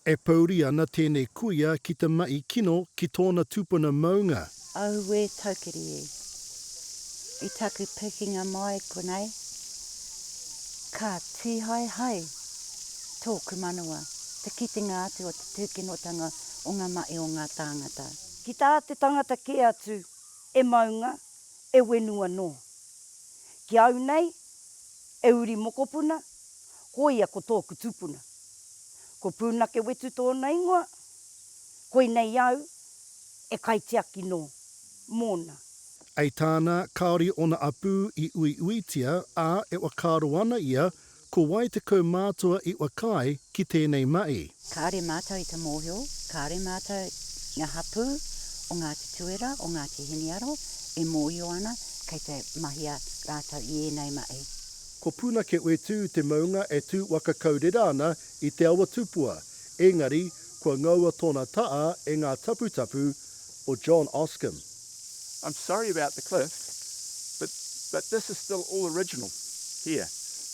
E pauri ana tēnei kuia ki te mai kino ki tōna tupuna maunga. Au e taukiri e. I taku pikinga mai konei. Ka tihai hai. Tōku manua. Te kitenga atu o te tūkinotanga o ngā mai o ngā tāngata. Ki tā te tangata ke atu e maunga, e wenua no. Ki au nei, e uri mokopuna, koia ko tōku tupuna. Ko PUNAKEWHITU tōna ingoa, koi nei au, e kaitiaki no, mōna. Ei tāna kaori ona apu I uiuitia a e wakaaro ana ia ko wai te kau mātua I whakaae ki tēnei mai. Kāre mātou I te mōhio, kāre mātou ngā hapu o ngā te tuera, o ngā te hiniaro, e mōhio ana kei te mahia rātou I enei mai. Ko PUNAKEWHITU te maunga e tū wakakaurera ana I te awa tupua. Engari, kua ngaua tōna taa e ngā taputapu o John Oscom. I'm sorry about the cliff, but this is still all original here.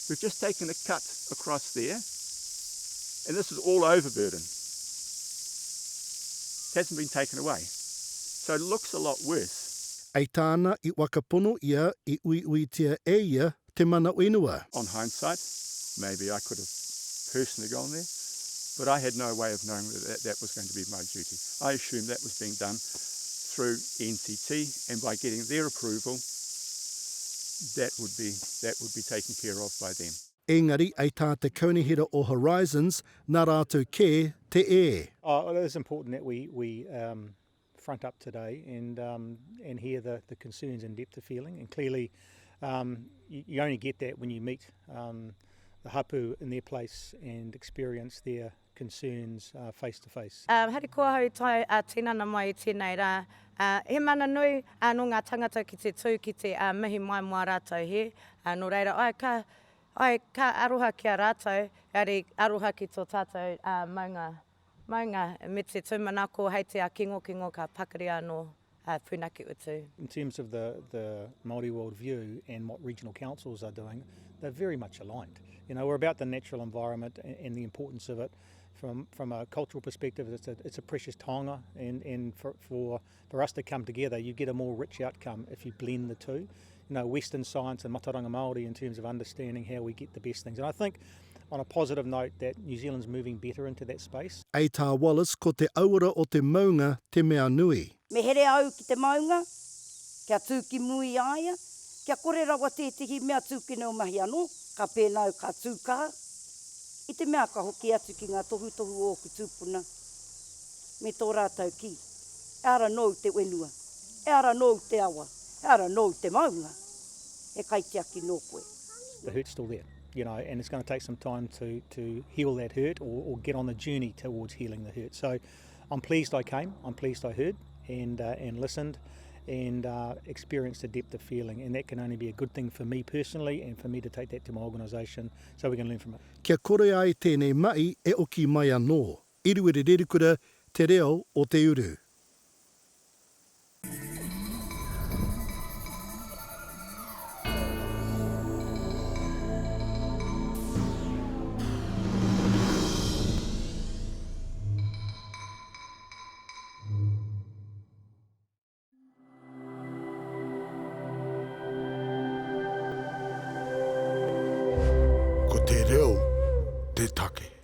We've just taken a cut across there, and this is all overburden. It hasn't been taken away, so it looks a lot worse. Ei tāna I wakapono ia I uiuitia e ia te mana whenua. On hindsight, maybe I could have personally gone there, but I had no way of knowing that was going to be my duty. I assumed that was being done through NTT, and by getting their approval, that would be taken care of by them. Engari, ei tā te kaunihira o Horizons, nā rātou kē te e. Well, it is important that we front up today and hear the concerns and depth of feeling. And clearly, you only get that when you meet the hapu in their place and experience their concerns face to face. Hare kua hau tai tinana mai I tēnei rā. He mana nui no ngā tangata ki te tū ki te mihi mai mua rātou he. Nō reira, ka aroha ki a rātou, arī aroha ki tō tātou maunga me te tūmanako hei te a kingo ka pakari anō PUNAKEWHITU. In terms of the Māori world view and what regional councils are doing, they're very much aligned. You know, we're about the natural environment and the importance of it. From a cultural perspective, it's a precious taonga, and for us to come together, you get a more rich outcome if you blend the two. You know, Western science and mataranga Māori in terms of understanding how we get the best things. And I think, on a positive note, that New Zealand's moving better into that space. Ei tā Wallace ko te aura o te maunga te mea nui. Me here au ki te maunga, kia tūki mui aia, kia kore rawa tētihi mea tūkine o mahi anō, ka pēnau ka tūka. I te mea ka hoki atu ki ngā tohu o ku tūpuna, me tō rātou ki. E ara nou te wenua, e ara nou te awa, e ara nou te maunga, e kaitiaki nō koe. The hurt's still there, you know, and it's going to take some time to heal that hurt or get on the journey towards healing the hurt. So I'm pleased I came, I'm pleased I heard and listened and experienced a depth of feeling, and that can only be a good thing for me personally and for me to take that to my organisation so we can learn from it. Kia kore ai tēnei mai e oki mai anō. Iruere rerikura te reo o Te Uru. Ko te reo, te take.